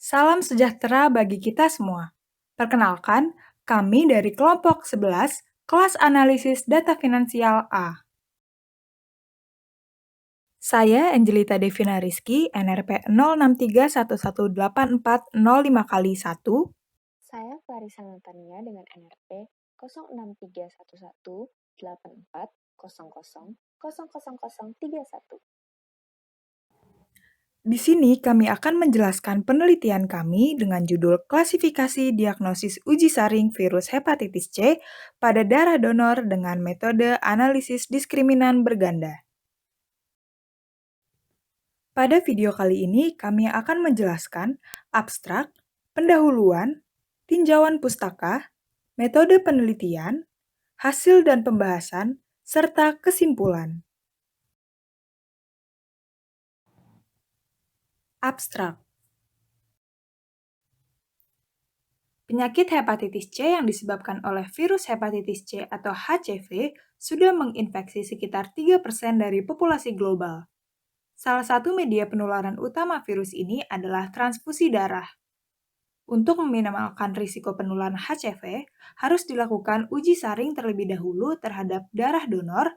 Salam sejahtera bagi kita semua. Perkenalkan, kami dari kelompok 11, kelas analisis data finansial A. Saya Angelita Devina Rizky, NRP 0631184405 kali 1. Saya Clarissa Natania dengan NRP 0631184400000031. Di sini kami akan menjelaskan penelitian kami dengan judul Klasifikasi Diagnosis Uji Saring Virus Hepatitis C pada darah donor dengan metode analisis diskriminan berganda. Pada video kali ini, kami akan menjelaskan abstrak, pendahuluan, tinjauan pustaka, metode penelitian, hasil dan pembahasan, serta kesimpulan. Abstrak. Penyakit hepatitis C yang disebabkan oleh virus hepatitis C atau HCV sudah menginfeksi sekitar 3% dari populasi global. Salah satu media penularan utama virus ini adalah transfusi darah. Untuk meminimalkan risiko penularan HCV, harus dilakukan uji saring terlebih dahulu terhadap darah donor.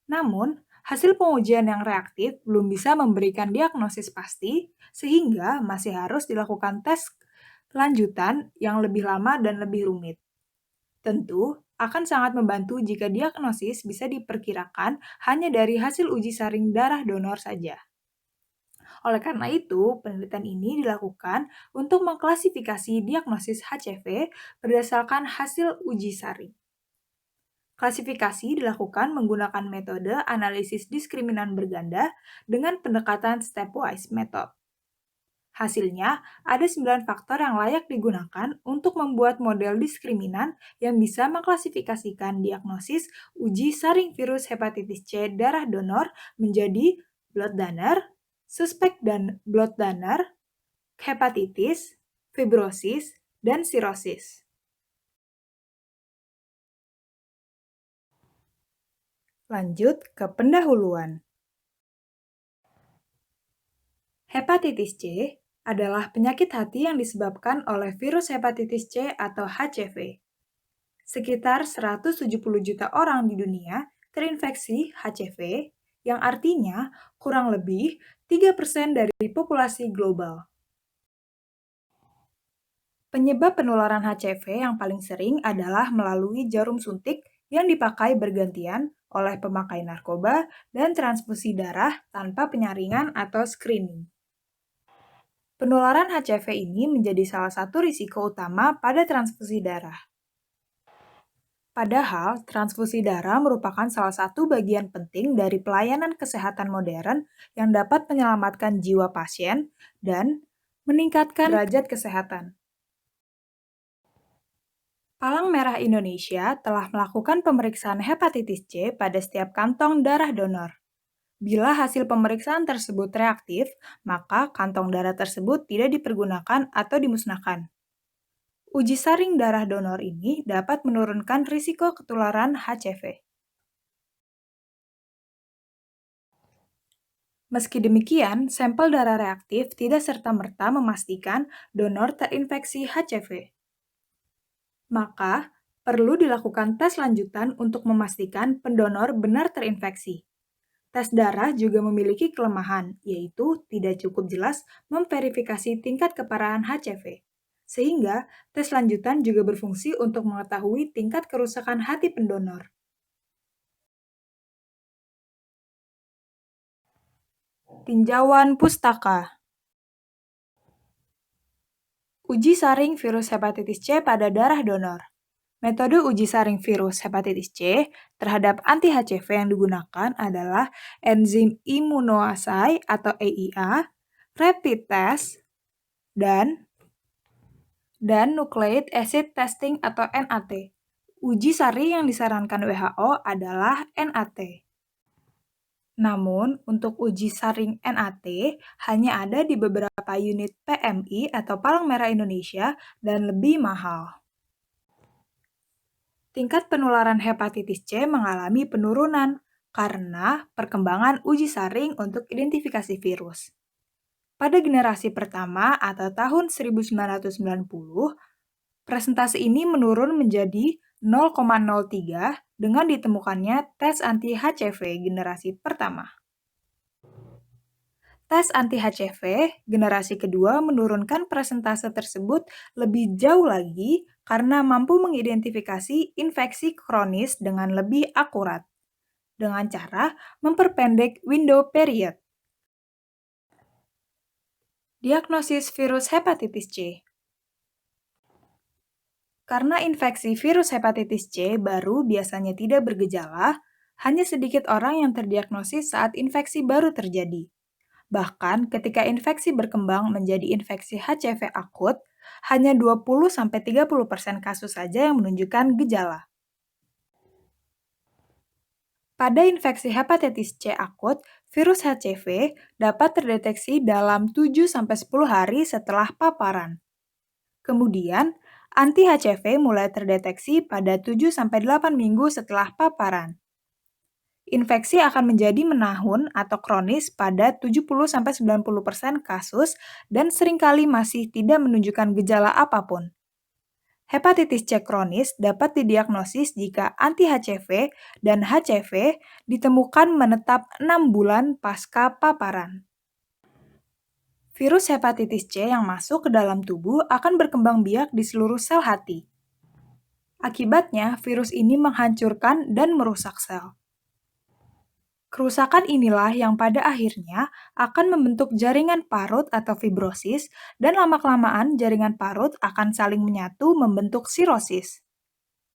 Namun, hasil pengujian yang reaktif belum bisa memberikan diagnosis pasti, sehingga masih harus dilakukan tes lanjutan yang lebih lama dan lebih rumit. Tentu, akan sangat membantu jika diagnosis bisa diperkirakan hanya dari hasil uji saring darah donor saja. Oleh karena itu, penelitian ini dilakukan untuk mengklasifikasi diagnosis HCV berdasarkan hasil uji saring. Klasifikasi dilakukan menggunakan metode analisis diskriminan berganda dengan pendekatan stepwise method. Hasilnya, ada 9 faktor yang layak digunakan untuk membuat model diskriminan yang bisa mengklasifikasikan diagnosis uji saring virus hepatitis C darah donor menjadi blood donor, suspek dan blood donor, hepatitis, fibrosis, dan sirosis. Lanjut ke pendahuluan. Hepatitis C adalah penyakit hati yang disebabkan oleh virus hepatitis C atau HCV. Sekitar 170 juta orang di dunia terinfeksi HCV, yang artinya kurang lebih 3% dari populasi global. Penyebab penularan HCV yang paling sering adalah melalui jarum suntik yang dipakai bergantian oleh pemakai narkoba dan transfusi darah tanpa penyaringan atau screening. Penularan HCV ini menjadi salah satu risiko utama pada transfusi darah. Padahal, transfusi darah merupakan salah satu bagian penting dari pelayanan kesehatan modern yang dapat menyelamatkan jiwa pasien dan meningkatkan derajat kesehatan. Palang Merah Indonesia telah melakukan pemeriksaan hepatitis C pada setiap kantong darah donor. Bila hasil pemeriksaan tersebut reaktif, maka kantong darah tersebut tidak dipergunakan atau dimusnahkan. Uji saring darah donor ini dapat menurunkan risiko ketularan HCV. Meski demikian, sampel darah reaktif tidak serta-merta memastikan donor terinfeksi HCV. Maka, perlu dilakukan tes lanjutan untuk memastikan pendonor benar terinfeksi. Tes darah juga memiliki kelemahan, yaitu tidak cukup jelas memverifikasi tingkat keparahan HCV. Sehingga, tes lanjutan juga berfungsi untuk mengetahui tingkat kerusakan hati pendonor. Tinjauan pustaka. Uji saring virus hepatitis C pada darah donor. Metode uji saring virus hepatitis C terhadap anti-HCV yang digunakan adalah enzim imunoasai atau EIA, rapid test, dan nucleic acid testing atau NAT. Uji saring yang disarankan WHO adalah NAT. Namun, untuk uji saring NAT hanya ada di beberapa unit PMI atau Palang Merah Indonesia dan lebih mahal. Tingkat penularan hepatitis C mengalami penurunan karena perkembangan uji saring untuk identifikasi virus. Pada generasi pertama atau tahun 1990, presentase ini menurun menjadi 0,03 dengan ditemukannya tes anti-HCV generasi pertama. Tes anti-HCV generasi kedua menurunkan persentase tersebut lebih jauh lagi karena mampu mengidentifikasi infeksi kronis dengan lebih akurat, dengan cara memperpendek window period. Diagnosis virus hepatitis C. Karena infeksi virus hepatitis C baru biasanya tidak bergejala, hanya sedikit orang yang terdiagnosis saat infeksi baru terjadi. Bahkan ketika infeksi berkembang menjadi infeksi HCV akut, hanya 20-30% kasus saja yang menunjukkan gejala. Pada infeksi hepatitis C akut, virus HCV dapat terdeteksi dalam 7-10 hari setelah paparan. Kemudian, anti-HCV mulai terdeteksi pada 7-8 minggu setelah paparan. Infeksi akan menjadi menahun atau kronis pada 70-90% kasus dan seringkali masih tidak menunjukkan gejala apapun. Hepatitis C kronis dapat didiagnosis jika anti-HCV dan HCV ditemukan menetap 6 bulan pasca paparan. Virus hepatitis C yang masuk ke dalam tubuh akan berkembang biak di seluruh sel hati. Akibatnya, virus ini menghancurkan dan merusak sel. Kerusakan inilah yang pada akhirnya akan membentuk jaringan parut atau fibrosis, dan lama-kelamaan jaringan parut akan saling menyatu membentuk sirosis.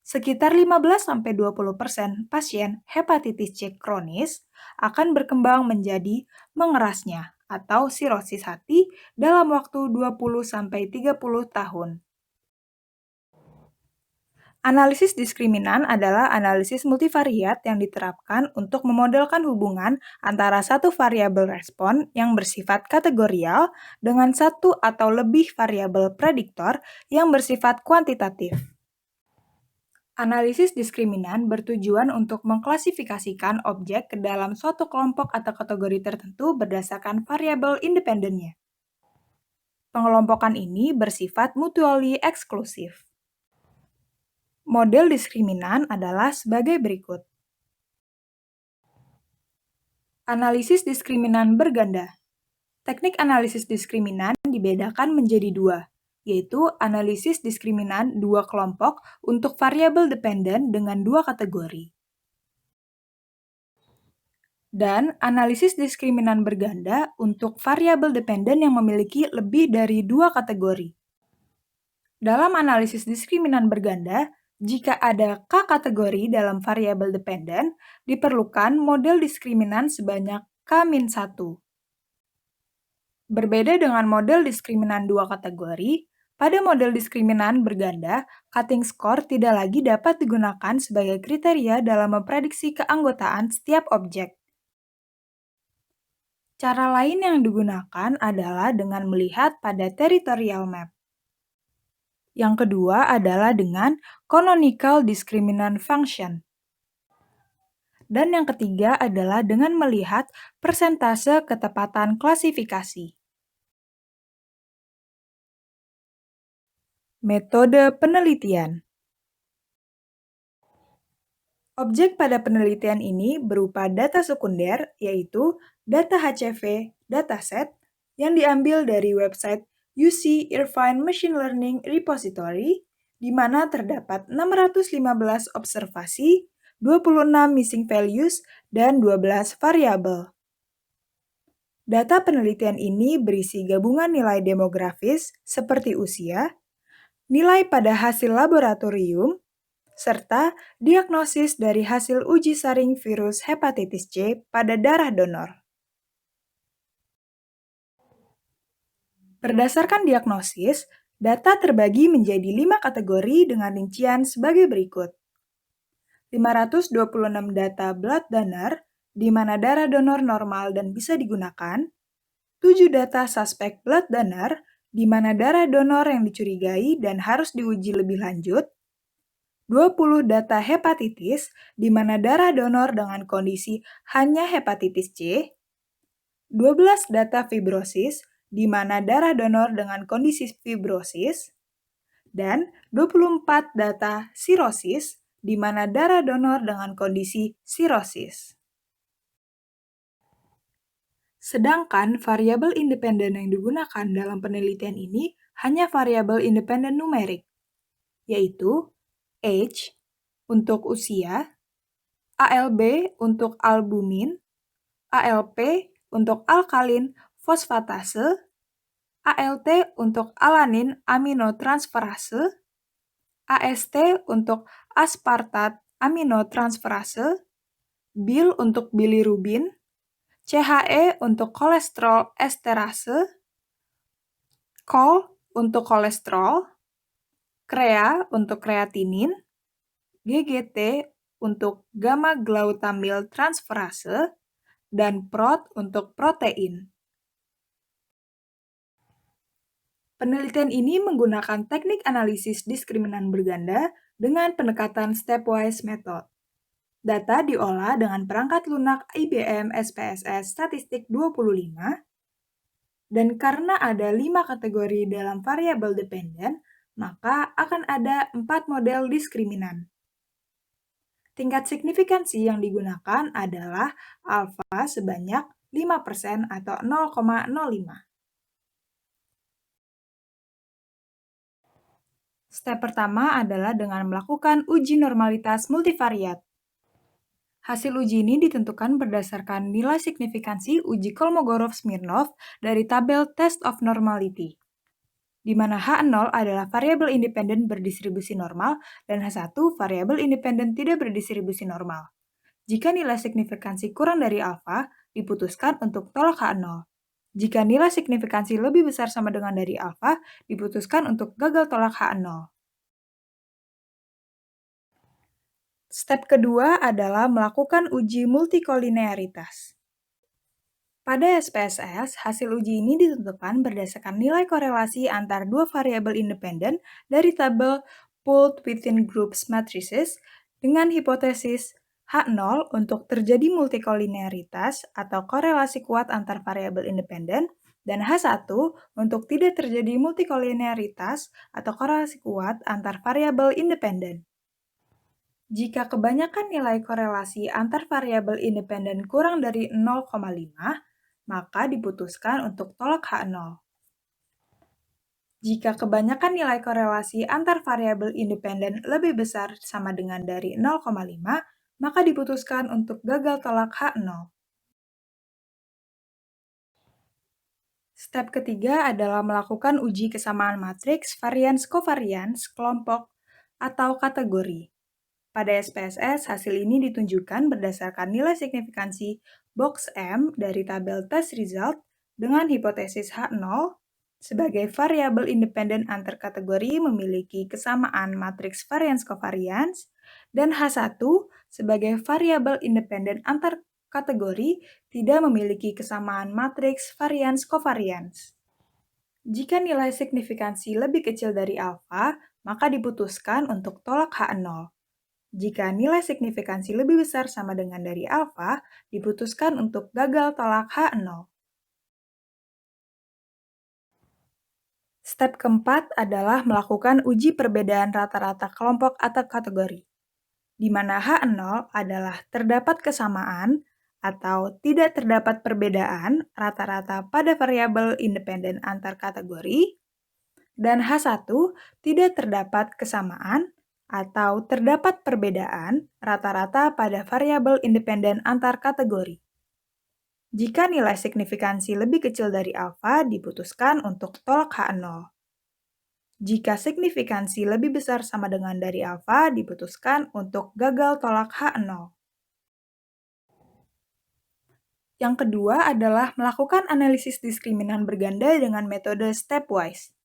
Sekitar 15-20% pasien hepatitis C kronis akan berkembang menjadi mengerasnya atau sirosis hati dalam waktu 20-30 tahun. Analisis diskriminan adalah analisis multivariat yang diterapkan untuk memodelkan hubungan antara satu variabel respon yang bersifat kategorial dengan satu atau lebih variabel prediktor yang bersifat kuantitatif. Analisis diskriminan bertujuan untuk mengklasifikasikan objek ke dalam suatu kelompok atau kategori tertentu berdasarkan variabel independennya. Pengelompokan ini bersifat mutually eksklusif. Model diskriminan adalah sebagai berikut. Analisis diskriminan berganda. Teknik analisis diskriminan dibedakan menjadi dua, yaitu analisis diskriminan dua kelompok untuk variabel dependen dengan dua kategori, dan analisis diskriminan berganda untuk variabel dependen yang memiliki lebih dari dua kategori. Dalam analisis diskriminan berganda, jika ada K kategori dalam variabel dependen, diperlukan model diskriminan sebanyak K-1. Berbeda dengan model diskriminan dua kategori, pada model diskriminan berganda, cutting score tidak lagi dapat digunakan sebagai kriteria dalam memprediksi keanggotaan setiap objek. Cara lain yang digunakan adalah dengan melihat pada territorial map. Yang kedua adalah dengan canonical discriminant function. Dan yang ketiga adalah dengan melihat persentase ketepatan klasifikasi. Metode penelitian. Objek pada penelitian ini berupa data sekunder, yaitu data HCV dataset yang diambil dari website UC Irvine Machine Learning Repository, di mana terdapat 615 observasi, 26 missing values, dan 12 variabel. Data penelitian ini berisi gabungan nilai demografis seperti usia, nilai pada hasil laboratorium, serta diagnosis dari hasil uji saring virus hepatitis C pada darah donor. Berdasarkan diagnosis, data terbagi menjadi 5 kategori dengan rincian sebagai berikut. 526 data blood donor, di mana darah donor normal dan bisa digunakan. 7 data suspek blood donor, di mana darah donor yang dicurigai dan harus diuji lebih lanjut. 20 data hepatitis, di mana darah donor dengan kondisi hanya hepatitis C. 12 data fibrosis, di mana darah donor dengan kondisi fibrosis, dan 24 data sirosis, di mana darah donor dengan kondisi sirosis. Sedangkan variabel independen yang digunakan dalam penelitian ini hanya variabel independen numerik, yaitu age untuk usia, ALB untuk albumin, ALP untuk alkalin fosfatase, ALT untuk alanin aminotransferase, AST untuk aspartat aminotransferase, BIL untuk bilirubin, CHE untuk kolesterol esterase, COL untuk kolesterol, CREA untuk kreatinin, GGT untuk gamma glutamyl transferase, dan PROT untuk protein. Penelitian ini menggunakan teknik analisis diskriminan berganda dengan pendekatan stepwise method. Data diolah dengan perangkat lunak IBM SPSS Statistik 25, dan karena ada 5 kategori dalam variabel dependen, maka akan ada 4 model diskriminan. Tingkat signifikansi yang digunakan adalah alfa sebanyak 5% atau 0,05. Step pertama adalah dengan melakukan uji normalitas multivariat. Hasil uji ini ditentukan berdasarkan nilai signifikansi uji Kolmogorov-Smirnov dari tabel Test of Normality, di mana H0 adalah variabel independen berdistribusi normal dan H1 variabel independen tidak berdistribusi normal. Jika nilai signifikansi kurang dari alfa, diputuskan untuk tolak H0. Jika nilai signifikansi lebih besar sama dengan dari alfa, diputuskan untuk gagal tolak H0. Step kedua adalah melakukan uji multikolinearitas. Pada SPSS, hasil uji ini ditentukan berdasarkan nilai korelasi antar dua variabel independen dari tabel Pooled Within Groups Matrices dengan hipotesis H0 untuk terjadi multikolinearitas atau korelasi kuat antar variabel independen, dan H1 untuk tidak terjadi multikolinearitas atau korelasi kuat antar variabel independen. Jika kebanyakan nilai korelasi antar variabel independen kurang dari 0,5, maka diputuskan untuk tolak H0. Jika kebanyakan nilai korelasi antar variabel independen lebih besar sama dengan dari 0,5, maka diputuskan untuk gagal tolak H0. Step ketiga adalah melakukan uji kesamaan matriks varians-covarians kelompok atau kategori. Pada SPSS, hasil ini ditunjukkan berdasarkan nilai signifikansi box M dari tabel test result dengan hipotesis H0 sebagai variabel independen antar kategori memiliki kesamaan matriks varians covariance, dan H1 sebagai variabel independen antar kategori tidak memiliki kesamaan matriks varians covariance. Jika nilai signifikansi lebih kecil dari alfa, maka diputuskan untuk tolak H0. Jika nilai signifikansi lebih besar sama dengan dari alfa, diputuskan untuk gagal tolak H0. Step keempat adalah melakukan uji perbedaan rata-rata kelompok atau kategori, di mana H0 adalah terdapat kesamaan atau tidak terdapat perbedaan rata-rata pada variabel independen antar kategori, dan H1 tidak terdapat kesamaan atau terdapat perbedaan rata-rata pada variabel independen antar kategori. Jika nilai signifikansi lebih kecil dari alfa, diputuskan untuk tolak H0. Jika signifikansi lebih besar sama dengan dari alfa, diputuskan untuk gagal tolak H0. Yang kedua adalah melakukan analisis diskriminan berganda dengan metode stepwise.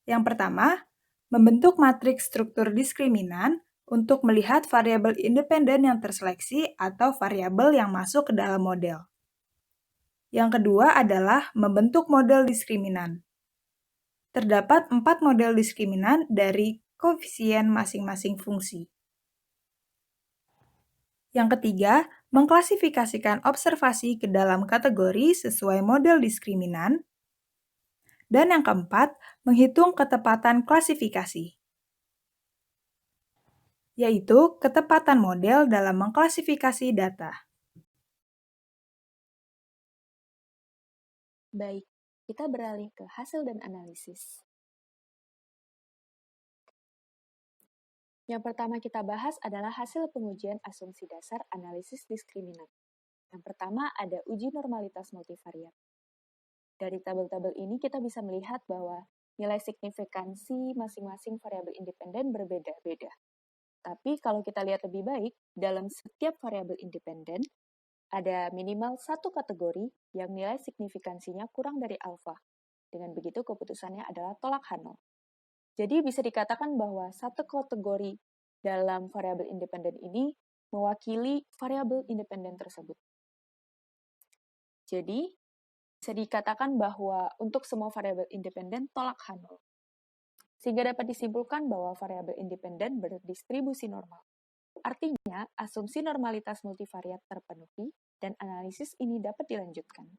Yang pertama, membentuk matriks struktur diskriminan untuk melihat variabel independen yang terseleksi atau variabel yang masuk ke dalam model. Yang kedua adalah membentuk model diskriminan. Terdapat 4 model diskriminan dari koefisien masing-masing fungsi. Yang ketiga, mengklasifikasikan observasi ke dalam kategori sesuai model diskriminan. Dan yang keempat, menghitung ketepatan klasifikasi, yaitu ketepatan model dalam mengklasifikasi data. Baik, kita beralih ke hasil dan analisis. Yang pertama kita bahas adalah hasil pengujian asumsi dasar analisis diskriminan. Yang pertama ada uji normalitas multivariat. Dari tabel-tabel ini kita bisa melihat bahwa nilai signifikansi masing-masing variabel independen berbeda-beda. Tapi kalau kita lihat lebih baik, dalam setiap variabel independen, ada minimal satu kategori yang nilai signifikansinya kurang dari alfa. Dengan begitu keputusannya adalah tolak Hanol. Jadi bisa dikatakan bahwa satu kategori dalam variabel independen ini mewakili variabel independen tersebut. Jadi, bisa dikatakan bahwa untuk semua variabel independen tolak Hanol. Sehingga dapat disimpulkan bahwa variabel independen berdistribusi normal. Artinya, asumsi normalitas multivariat terpenuhi dan analisis ini dapat dilanjutkan.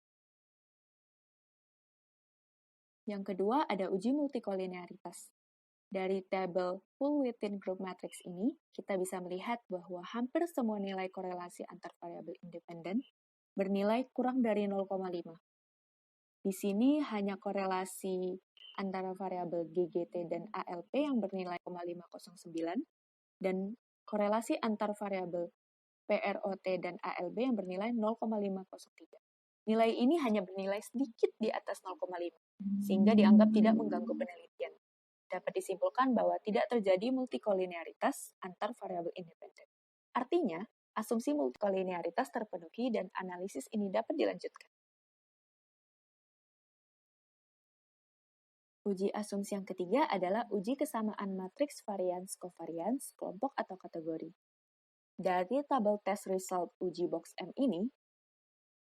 Yang kedua, ada uji multikolinearitas. Dari tabel full within group matrix ini, kita bisa melihat bahwa hampir semua nilai korelasi antar variabel independen bernilai kurang dari 0,5. Di sini hanya korelasi antara variabel GGT dan ALP yang bernilai 0,509 dan korelasi antar variabel PROT dan ALB yang bernilai 0,503. Nilai ini hanya bernilai sedikit di atas 0,5, sehingga dianggap tidak mengganggu penelitian. Dapat disimpulkan bahwa tidak terjadi multikolinearitas antar variabel independen. Artinya, asumsi multikolinearitas terpenuhi dan analisis ini dapat dilanjutkan. Uji asumsi yang ketiga adalah uji kesamaan matriks varians covariance, kelompok atau kategori. Dari tabel test result uji box M ini,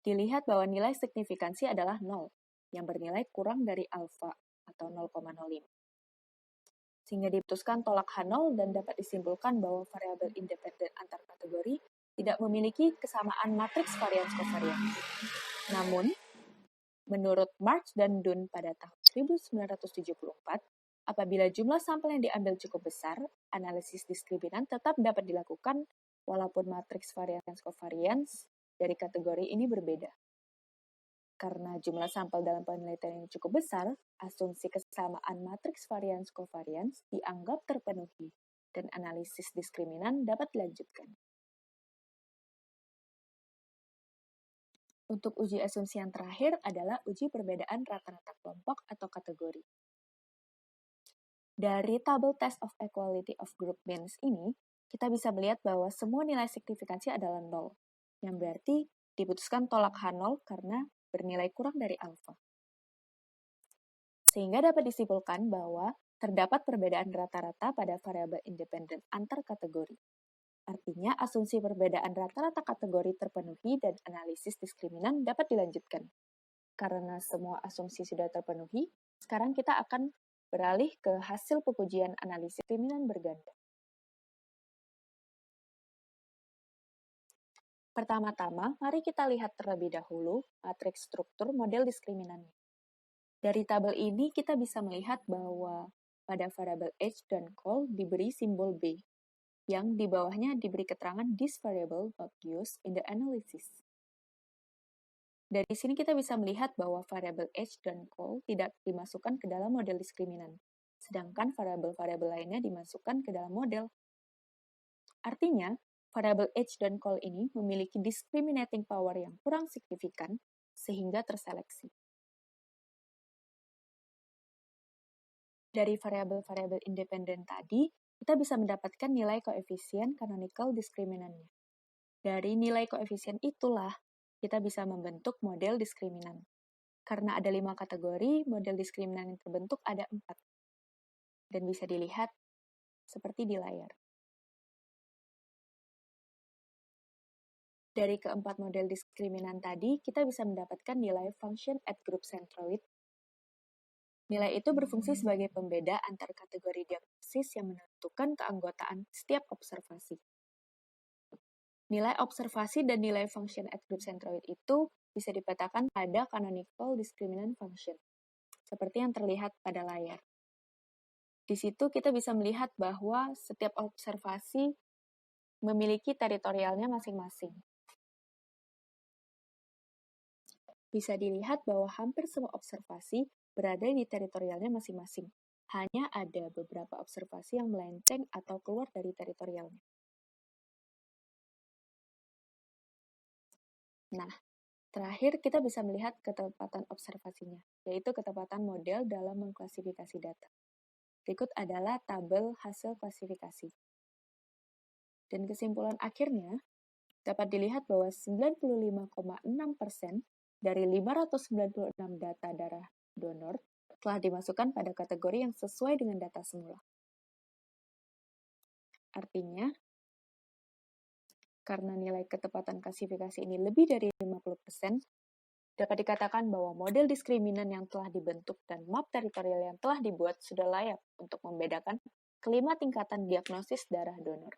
dilihat bahwa nilai signifikansi adalah 0, yang bernilai kurang dari alfa atau 0,05. Sehingga diputuskan tolak H0 dan dapat disimpulkan bahwa variabel independen antar kategori tidak memiliki kesamaan matriks varians covariance. Namun, menurut March dan Dunn pada tahun 1974, apabila jumlah sampel yang diambil cukup besar, analisis diskriminan tetap dapat dilakukan walaupun matriks varians covariance dari kategori ini berbeda. Karena jumlah sampel dalam penelitian yang cukup besar, asumsi kesamaan matriks varians covariance dianggap terpenuhi dan analisis diskriminan dapat dilanjutkan. Untuk uji asumsi yang terakhir adalah uji perbedaan rata-rata kelompok atau kategori. Dari tabel Test of Equality of Group Means ini, kita bisa melihat bahwa semua nilai signifikansi adalah 0, yang berarti diputuskan tolak H0 karena bernilai kurang dari alfa. Sehingga dapat disimpulkan bahwa terdapat perbedaan rata-rata pada variabel independen antar kategori. Artinya, asumsi perbedaan rata-rata kategori terpenuhi dan analisis diskriminan dapat dilanjutkan. Karena semua asumsi sudah terpenuhi, sekarang kita akan beralih ke hasil pengujian analisis diskriminan berganda. Pertama-tama, mari kita lihat terlebih dahulu matriks struktur model diskriminannya. Dari tabel ini kita bisa melihat bahwa pada variabel H dan call diberi simbol B, yang di bawahnya diberi keterangan this variable not used in the analysis. Dari sini kita bisa melihat bahwa variabel H dan call tidak dimasukkan ke dalam model diskriminan, sedangkan variabel-variabel lainnya dimasukkan ke dalam model. Artinya, variabel H dan call ini memiliki discriminating power yang kurang signifikan, sehingga terseleksi. Dari variabel-variabel independen tadi, kita bisa mendapatkan nilai koefisien canonical discriminantnya. Dari nilai koefisien itulah, kita bisa membentuk model diskriminan. Karena ada 5 kategori, model diskriminan yang terbentuk ada 4. Dan bisa dilihat seperti di layar. Dari keempat model diskriminan tadi, kita bisa mendapatkan nilai function at group centroid. Nilai itu berfungsi sebagai pembeda antar kategori diagnosis yang menentukan keanggotaan setiap observasi. Nilai observasi dan nilai function at group centroid itu bisa dipetakan pada canonical discriminant function. seperti yang terlihat pada layar. Di situ kita bisa melihat bahwa setiap observasi memiliki teritorialnya masing-masing. Bisa dilihat bahwa hampir semua observasi berada di teritorialnya masing-masing. Hanya ada beberapa observasi yang melenceng atau keluar dari teritorialnya. Nah, terakhir kita bisa melihat ketepatan observasinya, yaitu ketepatan model dalam mengklasifikasi data. Berikut adalah tabel hasil klasifikasi. Dan kesimpulan akhirnya, dapat dilihat bahwa 95,6% dari 596 data darah donor telah dimasukkan pada kategori yang sesuai dengan data semula. Artinya, karena nilai ketepatan klasifikasi ini lebih dari 50%, dapat dikatakan bahwa model diskriminan yang telah dibentuk dan map teritorial yang telah dibuat sudah layak untuk membedakan kelima tingkatan diagnosis darah donor.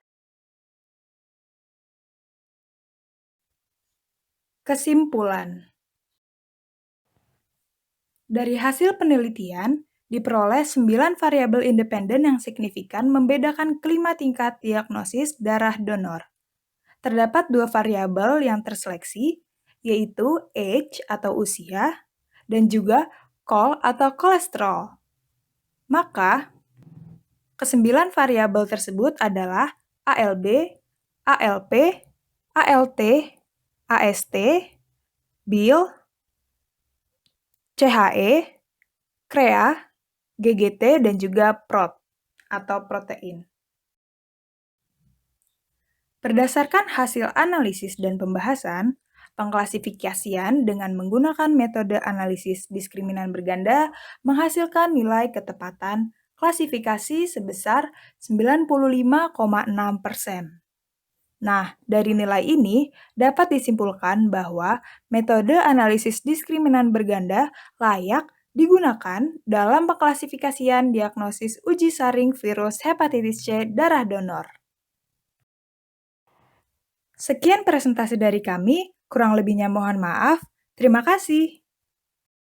Kesimpulan. Dari hasil penelitian, diperoleh 9 variabel independen yang signifikan membedakan kelima tingkat diagnosis darah donor. Terdapat 2 variabel yang terseleksi, yaitu age atau usia, dan juga col atau kolesterol. Maka, ke-9 variabel tersebut adalah ALB, ALP, ALT, AST, BIL, CHE, CREA, GGT, dan juga PROT atau protein. Berdasarkan hasil analisis dan pembahasan, pengklasifikasian dengan menggunakan metode analisis diskriminan berganda menghasilkan nilai ketepatan klasifikasi sebesar 95,6%. Nah, dari nilai ini dapat disimpulkan bahwa metode analisis diskriminan berganda layak digunakan dalam pengklasifikasian diagnosis uji saring virus hepatitis C darah donor. Sekian presentasi dari kami, kurang lebihnya mohon maaf. Terima kasih.